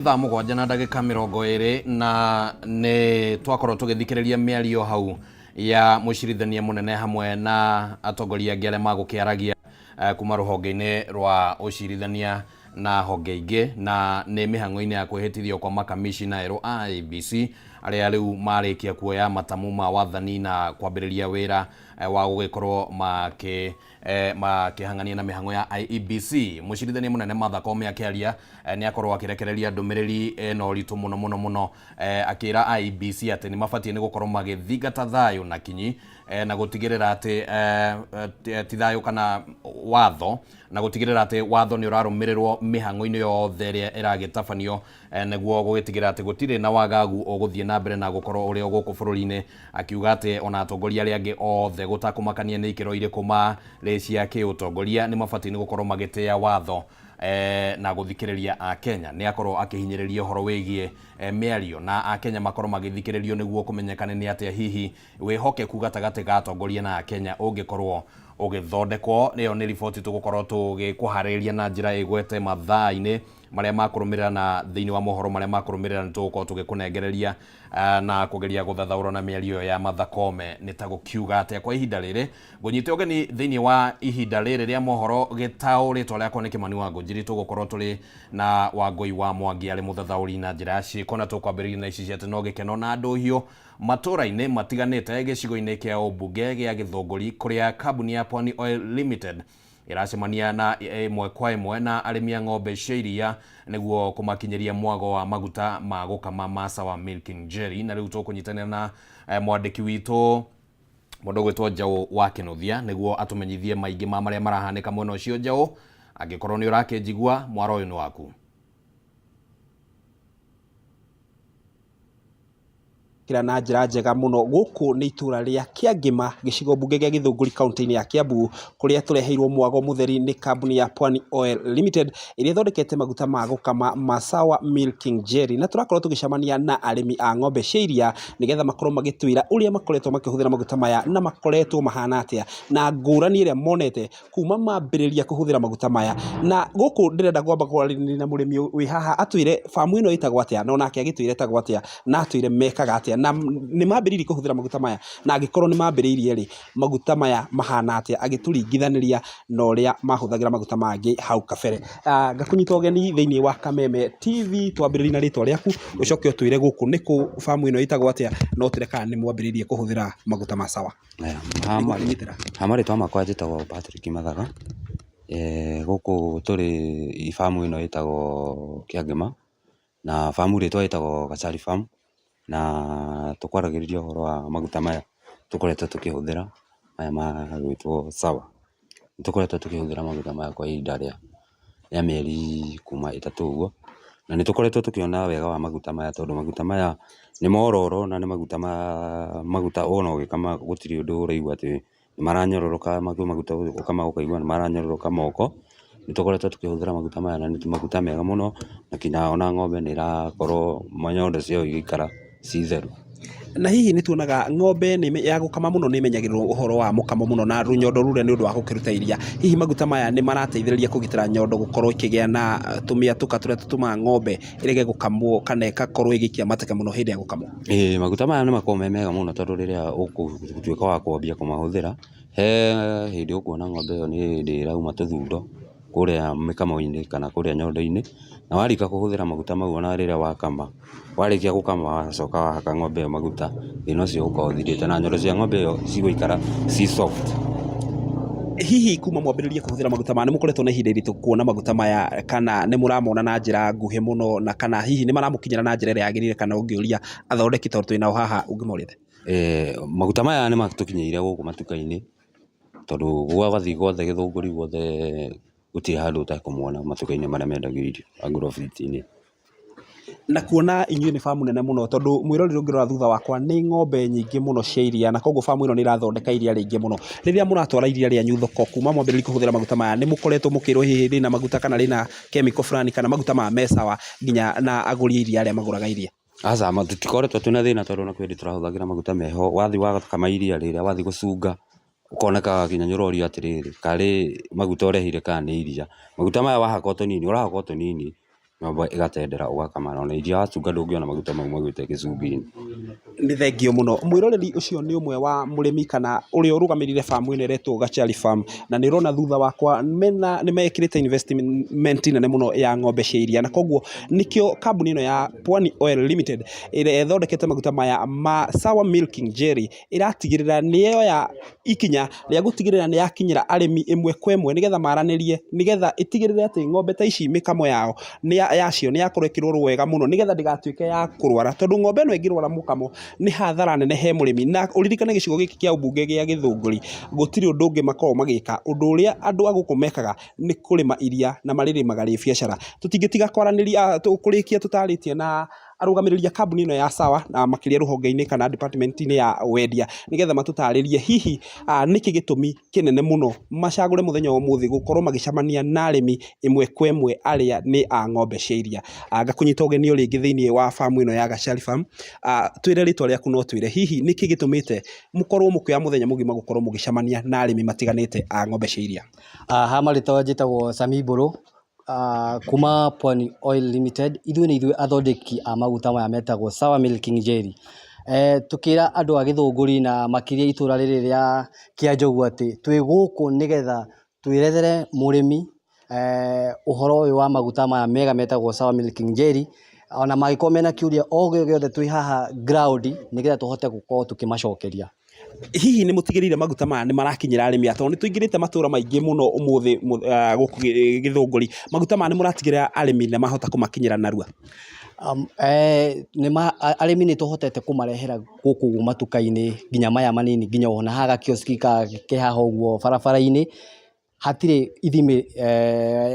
Thaa mũgwanja na ndagĩka 20 na nĩ twakorwo tũgĩthikĩrĩria mĩario hau ya mũcirithania mũnene hamwe na atongoria angĩ arĩa magũkĩaragia kuma rũhonge-inĩ rwa ũcirithania na honge ingĩ, na nĩ mĩhang'o-inĩ ya kwĩhĩtithio kwa makamishina erũ a IEBC arĩa rĩu marĩkia kuoya matamu ma wathani na kwambĩrĩria wĩra wa gũgĩkorwo makĩhang'ania na mĩhang'o ya IEBC. Mũcirithania mũnene Martha Koome akĩaria nĩ akorwo akĩrekereria ndũmĩrĩri ĩno ritũ mũno akĩra IEBC atĩ nĩ mabatiĩ nĩ gũkorwo magĩthingata thayũ na kinyi na gũtigĩrĩra atĩ ti thayũ kana watho, na gũtigĩrĩra atĩ watho nĩ ũrarũmĩrĩrwo mĩhang'o-inĩ yothe ĩrĩa ĩragĩtabanio nĩguo gũgĩtigĩrĩra atĩ gũtirĩ na wagagu ũgũthiĩ na mbere na gũkorwo ũrĩa gũkũ bũrũri-inĩ, akiuga atĩ ona atongoria arĩa angĩ othe gũtakũmakania nĩ ikĩro irĩkũ marĩ cia kĩũtongoria nĩ mabatiĩ nĩ gũkorwo magĩtĩĩa watho na gũthikĩrĩria Akenya. Nĩ akorwo akĩhinyĩrĩria ũhoro wĩgiĩ mĩario na Akenya makorwo magĩthikĩrĩrio nĩguo kũmenyekane nĩ atĩa hihi wĩhokeku gatagatĩ ga atongoria na Akenya ũngĩkorwo ũgĩthondekwo. Nĩyo nĩ riboti tũgũkorwo tũgĩkũharĩrĩria na njĩra ĩgwete mathaa-inĩ marĩa makũrũmĩrĩra, na thĩinĩ wa mohoro marĩa makũrũmĩrĩra nĩ tũgũkorwo tũgĩkũnengereria na kũgeria gũthathaũra na mĩario ya Martha Koome nĩ ta gũkiuga atĩa kwa ihinda rĩrĩ. Ngũnyite ũgeni thĩinĩ wa ihinda rĩrĩ rĩa mohoro gĩtaũrĩtwo rĩakwa nĩ Kĩmani wa Ngũnjiri, tũgũkorwo tũrĩ na Wangũi wa Mwangi arĩ mũthathaũri na njĩra ya ciĩko, na tũkwambĩrĩria na ici ciatĩ no gĩkeno na ndũhiũ matũra-inĩ matiganĩte gĩcigo-inĩ kĩa ũmbunge gĩa Gĩthũngũri, kũrĩa kambuni ya Pwani Oil Limited ĩracemania na ĩmwe kwa ĩmwe na arĩmi a ng'ombe cia iria nĩguo kũmakinyĩria mwago wa maguta ma gũkama ma Sawa Milking Jelly. Na rĩu tũkũnyitanĩra na mwandĩki witũ mũndũ gwĩtwo Njaũ wa Kĩnuthia nĩguo atũmenyithie maingĩ ma marĩa marahanĩka mwena ũcio. Njaũ, angĩkorwo nĩ ũrakĩnjigua, mwaro ũyũ nĩ waku. Na njĩra njega mũno gũkũ nĩ itũra rĩa Kĩangĩma, gĩcigo mbunge gĩa Gĩthũngũri, kaunti-inĩ ya Kiambu, kũrĩa tũreheirwo mwago mũtheri nĩ kambuni ya Pwani Oil Limited ĩrĩa ĩthondekete maguta ma gũkama ma Sawa Milking Jelly, na tũrakorwo tũgĩcemania na arĩmi a ng'ombe cia iria nĩgetha makorwo magĩtwĩra ũrĩa makoretwo makĩhũthĩra maguta maya na makoretwo mahana atĩa na ngũrani ĩrĩa monete kuma mambĩrĩria kũhũthĩra maguta maya. Na gũkũ ndĩrenda kwamba kwaranĩria na mũrĩmi wĩ haha atwĩre famu ĩno ĩtagwo atĩa, na onake agĩtwĩre ĩtagwo atĩa, na atwĩre mekaga atĩa, na nĩ mambĩrĩirie kũhũthĩra maguta maya, na angĩkorwo nĩ mambĩrĩirie rĩ maguta maya mahana atĩa, agĩtũringithanĩria na ũrĩa mahũthagĩra maguta mangĩ hau kabere. Ngakũnyita ũgeni thĩinĩ wa Kameme TV, twambĩrĩrie na rĩtwa rĩaku ũcoke ũtwĩre gũkũ nĩ kũ, famu ĩno ĩtagwo atĩa, no ũtwĩre kana nĩ mwambĩrĩirie kũhũthĩra maguta ma Sawa. Marĩtwa makwa njĩtagwo Patrick Mathaga. Gũkũ tũrĩ famu ĩno ĩtagwo Kĩangĩma, na famu rĩtwa ĩtagwo Gachari Farm, na tũkwaragĩrĩria ũhoro wa maguta maya tũkoretwo tũkĩhũthĩra maya magwĩtwo Sawa. Nĩtũkoretwo tũkĩhũthĩra maguta maya kwa ihinda rĩa mĩeri kuma 3 ũguo, na nĩtũkoretwo tũkĩona wega wa maguta maya tondũ maguta maya nĩ mororo na nĩ maguta ona ũgĩkama gũtirĩ ũndũ ũraigua atĩ nĩ maranyororoka. Maguta ũkama ũkaigua nĩ maranyororoka moko. Nĩtũkoretwo tũkĩhũthĩra maguta maya na nĩ maguta mega mũno, na kinya ona ng'ombe nĩ irakorwo nyondo ciao igĩikara ci theru. Na hihi nĩ tuonaga ng'ombe ya gũkama mũno nĩ imenyagĩrĩrwo ũhoro wa mũkamo mũno na rũnyondo rũrĩa nĩ ũndũ wa gũkĩruta iria. Hihi maguta maya nĩ marateithĩrĩria kũgitĩra nyondo gũkorwo ikĩgĩa na tũmĩatũka tũrĩa tũtũmaga ng'ombe ĩrege gũkamwo kana ĩgakorwo ĩgĩikia mateke mũno hĩndĩ ya gũkamwo? Maguta maya nĩ makoragwo me mega mũno tondũ rĩrĩa ũgũtuĩka wa kwambia kũmahũthĩra, he hĩndĩ ũkuona ng'ombe ĩyo nĩ hĩndĩ ĩrauma tũthundo kũrĩa mĩkamo-inĩ kana kũrĩa nyondo-inĩ, na warĩkia kũhũthĩra maguta mau ona rĩrĩa wakama, warĩkia gũkama wacoka wahaka ng'ombe ĩyo maguta, thĩna ũcio ũkoragwo ũthirĩte na nyondo cia ng'ombe ĩyo cigũikara ci soft. Hihi kuma mwambĩrĩrie kũhũthĩra maguta maya nĩ mũkoretwo na ihinda iritũ kuona maguta maya, kana nĩ mũramona na njĩra nguhĩ mũno, na kana hihi nĩ maramũkinyĩra na njĩra ĩrĩa yagĩrĩire, kana ũngĩũria athondeki tondũ twĩnao haha ũngĩmorĩte? Maguta maya nĩ matũkinyĩire gũkũ matuka-inĩ tondũ gwathiĩ gwothe Gĩthũngũri gwothe gũtirĩ handũ ũtekũmona matuka-inĩ marĩa mendagio irio agrofit-inĩ. Na kuona inyuĩ nĩ famu nene mũno, tondũ mwĩrorere ũngĩrora thutha wakwa nĩ ng'ombe nyingĩ mũno cia iria, na koguo famu ĩno nĩ ĩrathondeka iria rĩingĩ mũno. Rĩrĩa mũratwara iria rĩanyu thoko kuma mwambĩrĩrie kũhũthĩra maguta maya, nĩ mũkoretwo mũkĩrwo hihi rĩna maguta kana rĩna chemical fulani kana maguta maya me sawa nginya na agũri a iria arĩa magũraga iria? Aca, tũtikoretwo twĩna thĩna tondũ ona kwĩ hĩndĩ tũrahũthagĩra maguta meho. Wathiĩ wakama iria rĩrĩa wathiĩ gũcunga ukoneka nginya nĩũrorio atĩrĩrĩ karĩ maguta ũrehire kana nĩ iria. Maguta maya wahaka o tũnini, ũrahaka o tũnini ng'ombe ĩgatendera ũgakama, na iria wacunga ndũngĩona maguta mau maumĩte gĩcungi-inĩ. Nĩ thengio mũno. Mwĩroreri ũcio nĩ ũmwe wa mũrĩmi kana ũrĩa ũrũgamĩrĩire farm ĩno ĩretwo Gachari Farm, na nĩ ũrona thutha wakwa nĩ mekĩrĩte investment nene mũno ya ng'ombe cia iria, na koguo nĩkĩo kambuni ĩno ya Pwani Oil Limited ĩrĩa ĩthondekete maguta maya ma Sawa Milking Jelly ĩratigĩrĩra nĩyoya ikinya rĩa gũtigĩrĩra nĩ yakinyĩra arĩmi ĩmwe kwa ĩmwe, nĩgetha maranĩrie, nĩgetha ĩtigĩrĩre atĩ ng'ombe ta ici mĩkamo yao yacio nĩ yakorwo ĩkĩrorwo wega mũno, nĩgetha ndĩgatuĩke ya kũrwara, tondũ ng'ombe ĩno ĩngĩrwara mũkamo nĩ hathara nene he mũrĩmi. Na ũririkane gĩcigo gĩkĩ kĩa ũmbunge gĩa Gĩthũngũri gũtirĩ ũndũ ũngĩ makorwo magĩka, ũndũ ũrĩa andũ a gũkũ mekaga nĩ kũrĩma iria na marĩrĩmaga rĩ biacara. Tũtingĩtiga kwaranĩria kũrĩkia tũtarĩtie na arũgamĩrĩria kambuni ĩno ya Sawa na makĩria rũhonge-inĩ kana department-inĩ ya wendia, nĩgetha matũtarĩrie hihi nĩkĩ gĩtũmi kĩnene mũno macagũre mũthenya wa ũmũthĩ gũkorwo magĩcemania na arĩmi ĩmwe kwa ĩmwe arĩa nĩ a ng'ombe cia iria. Ngakũnyita ũgeni ũrĩ ĩngĩ thĩinĩ wa farm ĩno ya Gachari Farm. Twĩre rĩtwa rĩaku no twĩre hihi nĩkĩ gĩtũmĩte mũkorwo mũkĩoya mũthenya mũgima gũkorwo mũgĩcemania na arĩmi matiganĩte a ng'ombe cia iria? Ha marĩtwa njĩtagwo Sami Mbũrũ, kuma Pwani Oil Limited. Ithuĩ nĩ ithuĩ athondeki a maguta maya metagwo Sawa Milking Jelly. Tukĩra andũ a Gĩthũngũri na makĩria itũra rĩrĩ rĩa Kĩanjogu atĩ twĩ gũkũ nĩgetha twĩrethere mũrĩmi ũhoro ũyũ wa maguta maya mega metagwo Sawa Milking Jelly, ona mangĩkorwo mena kĩũria o gĩothe twĩ haha ground nĩgetha tũhote gũkorwo tũkĩmacokeria. Hihi nĩ mũtigĩrĩire maguta maya nĩ marakinyĩra arĩmi atĩ nĩ tũingĩrĩte matũra maingĩ mũno ũmũthĩ gũkũ Gĩthũngũri, maguta maya nĩ mũratigĩrĩra arĩmi nĩ mahota kũmakinyĩra narua? Arĩmi nĩ tũhotete kũmarehera gũkũ matuka-inĩ nginya maya manini, nginya ona haha kioski ke haha ũguo barabara-inĩ hatirĩ ithimi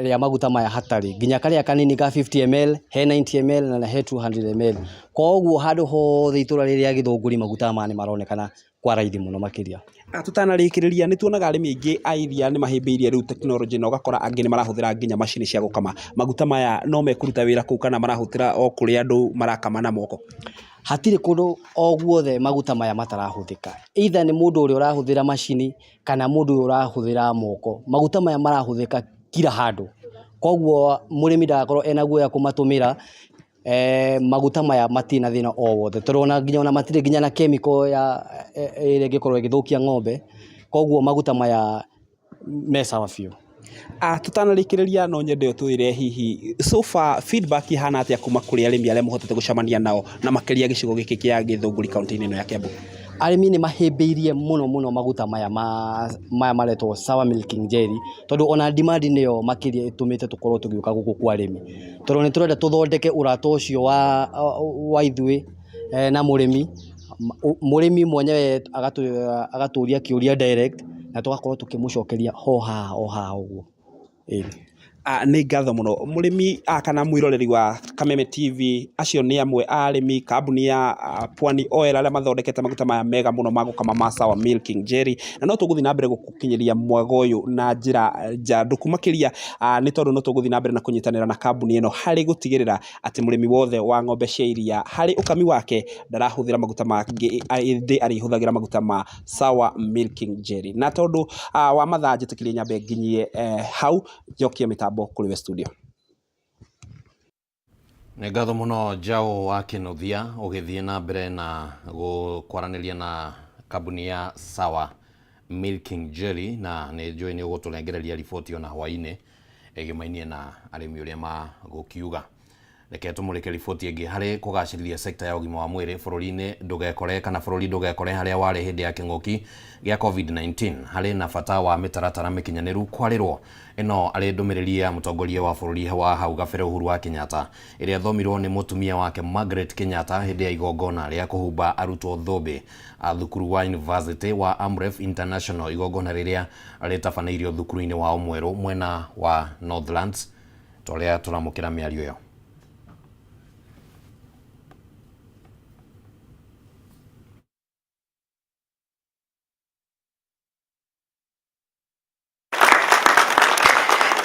rĩa maguta maya hatarĩ, nginya karĩa kanini ka 50ml he 90ml na he 200ml. Koguo handũ hothe itũra rĩrĩ rĩa Gĩthũngũri maguta maya nĩ maronekana kwa raithi mũno makĩria. Tũtanarĩkĩrĩria nĩ tuonaga arĩmi aingĩ a iria nĩ mahĩmbĩirie rĩu tekinoronjĩ, na ũgakora angĩ nĩ marahũthĩra nginya macini cia gũkama. Maguta maya no mekũruta wĩra kũu kana marahũthĩra o kũrĩa andũ marakama na moko? Hatirĩ kũndũ o guothe maguta maya matarahũthĩka, either nĩ mũndũ ũrĩa ũrahũthĩra macini kana mũndũ ũrĩa ũrahũthĩra moko. Maguta maya marahũthĩka kila handũ, koguo mũrĩmi ndagakorwo ena guoya kũmatũmĩra. Maguta maya matirĩ na thĩna o wothe, tondũ nginya ona matirĩ nginya na chemical ya ĩrĩa ĩngĩkorwo ĩgĩthũkia ng'ombe, koguo maguta maya me sawa biũ. Tũtanarĩkĩrĩria no nyende ũtwĩre hihi so far feedback ihana atĩa kuma kũrĩ arĩmi arĩa mũhotete gũcemania nao na makĩria gĩcigo gĩkĩ kĩa Gĩthũngũri kaunti-inĩ ĩno ya Kiambu? Arĩmi nĩ mahĩmbĩirie mũno maguta maya maretwo Sawa Milking Jelly, tondũ ona demand nĩyo makĩria ĩtũmĩte tũkorwo tũgĩũka gũkũ kwa arĩmi, tondũ nĩ tũrenda tũthondeke ũrata ũcio wa ithuĩ na mũrĩmi mwenyewe agatũria kĩũria direct na tũgakorwo tũkĩmũcokeria o haha ũguo. Nĩ ngatho mũno mũrĩmi kana mwĩroreri wa Kameme TV. Acio nĩ amwe a arĩmi kambuni ya Pwani Oil arĩa mathondekete maguta maya mega mũno ma gũkama ma Sawa Milking Jelly, na no tũgũthiĩ na mbere gũkinyĩria mwago ũyũ na njĩra njandũku makĩria, nĩ tondũ no tũgũthiĩ na mbere na kũnyitanĩra na kambuni ĩno harĩ gũtigĩrĩra atĩ mũrĩmi wothe wa ng'ombe cia iria harĩ ũkami wake ndarahũthĩra maguta mangĩ, ĩndĩ arĩhũthagĩra maguta ma Sawa Milking Jelly. Na tondũ wa mathaa njĩtĩkĩrie nyambe nginyie hau njokie mĩtambo kũrĩ we studio. Nĩ ngatho mũno Njaũ wa Kĩnuthia ũgĩthiĩ na mbere na kwaranĩria na kambuni ya Sawa Milking Jelly, na nĩ njũĩ nĩ ũgũtũrengereria riboti ona hwainĩ ĩgĩmainie na arĩmi ũrĩa magũkiuga. Reke tũmũrĩke riboti ĩngĩ harĩ kũgacĩrithia sekta ya ũgima wa mwĩrĩ bũrũri-inĩ ndũgekore kana bũrũri ndũgekore harĩa warĩ hĩndĩ ya kĩng'ũki gĩa COVID-19 harĩ na bata wa mĩtaratara mĩkinyanĩru kwarĩrwo. Ĩno arĩ ndũmĩrĩri ya mũtongoria wa bũrũri wa hau gabere Uhuru wa Kenyatta ĩrĩa thomirwo nĩ mũtumia wake Margaret Kenyatta hĩndĩ ya igongona rĩa kũhumba arutwo thũmbĩ a thukuru wa University wa Amref International, igongona rĩrĩa rĩtabanĩirio thukuru-inĩ wa Mwerũ mwena wa Northlands. Tũrĩa tũramũkĩra mĩario ĩyo.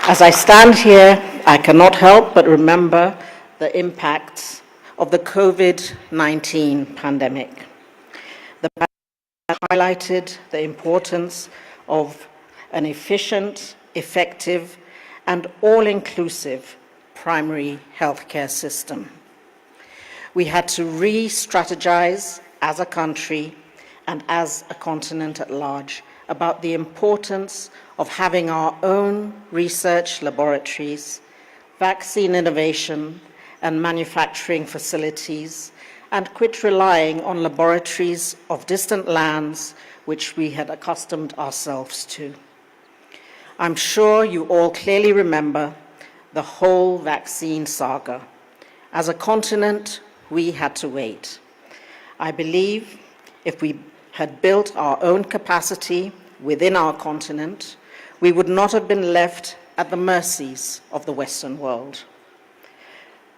As I stand here, I cannot help but remember the impacts of the COVID-19 pandemic. The pandemic highlighted the importance of an efficient, effective, and all-inclusive primary healthcare system. We had to re-strategize as a country and as a continent at large about the importance of having our own research laboratories, vaccine innovation and manufacturing facilities, and quit relying on laboratories of distant lands which we had accustomed ourselves to. I'm sure you all clearly remember the whole vaccine saga. As a continent, we had to wait. I believe if we had built our own capacity within our continent, we would not have been left at the mercies of the Western world.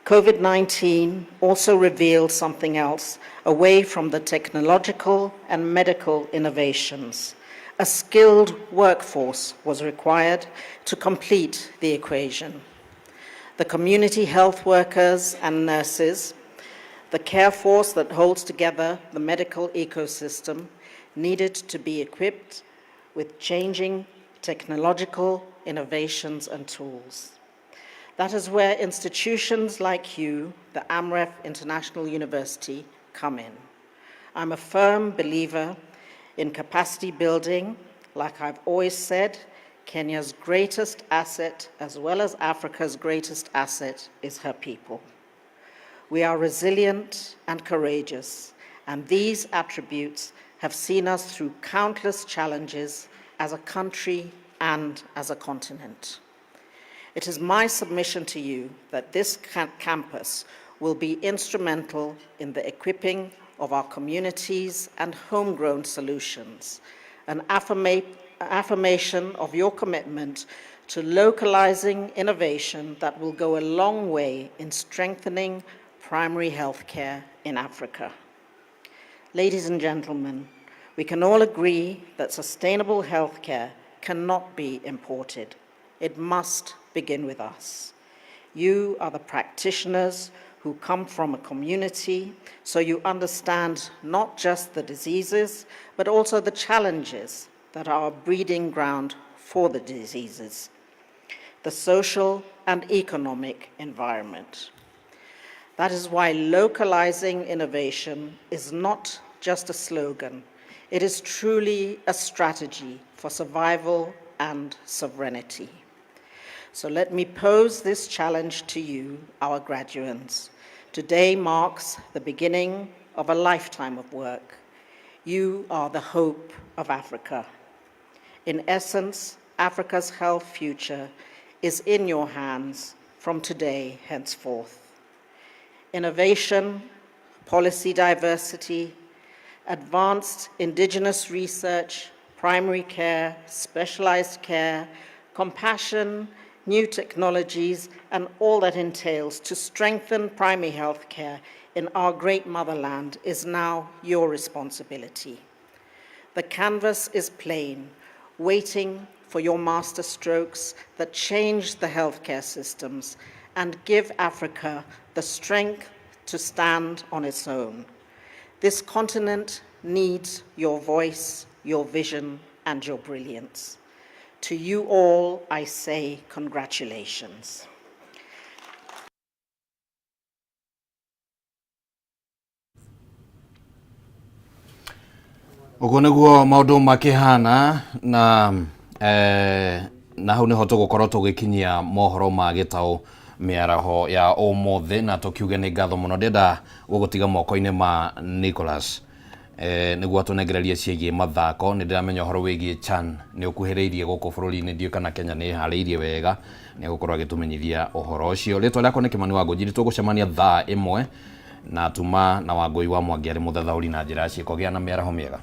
COVID-19 also revealed something else away from the technological and medical innovations. A skilled workforce was required to complete the equation. The community health workers and nurses, the care force that holds together the medical ecosystem, needed to be equipped with changing technological innovations and tools. That is where institutions like you, the AMREF International University, come in. I'm a firm believer in capacity building. Like I've always said, Kenya's greatest asset, as well as Africa's greatest asset, is her people. We are resilient and courageous, and these attributes have seen us through countless challenges as a country and as a continent. It is my submission to you that this campus will be instrumental in the equipping of our communities and homegrown solutions, an affirmation of your commitment to localizing innovation that will go a long way in strengthening primary health care in Africa. Ladies and gentlemen, we can all agree that sustainable health care cannot be imported. It must begin with us. You are the practitioners who come from a community, so you understand not just the diseases, but also the challenges that are a breeding ground for the diseases, the social and economic environment. That is why localizing innovation is not just a slogan. It is truly a strategy for survival and sovereignty. So let me pose this challenge to you, our graduates. Today marks the beginning of a lifetime of work. You are the hope of Africa. In essence, Africa's health future is in your hands from today henceforth. Innovation, policy diversity, advanced indigenous research, primary care, specialized care, compassion, new technologies, and all that entails to strengthen primary health care in our great motherland is now your responsibility. The canvas is plain, waiting for your master strokes that change the healthcare systems and give Africa the strength to stand on its own. This continent needs your voice, your vision, and your brilliance. To you all, I say congratulations. Uguo niguo maundu makihana na na hau niho tugukorwo tugikinyia mohoro ma gitau miaraho ya omothe na tukiuge ni ngatho muno ndenda gugutiga moko-ini ma Nicholas niguo atunengererie ciĩgiĩ mathako. Nĩ ndĩramenya ũhoro wĩgiĩ CHAN nĩ ũkuhĩrĩirie gũkũ bũrũri-inĩ, ndiũ kana Kenya nĩ harĩirie wega nĩ gũkorwo agĩtũmenyithia ũhoro ũcio. Rĩtwa rĩakwa nĩ Kimani Wangũnjiri, tũgũcemania thaa 1 na tuma na Wangũi wa Mwangi arĩ mũthathaũri na njĩra ya ciĩko. Gĩa na mĩaraho mĩega.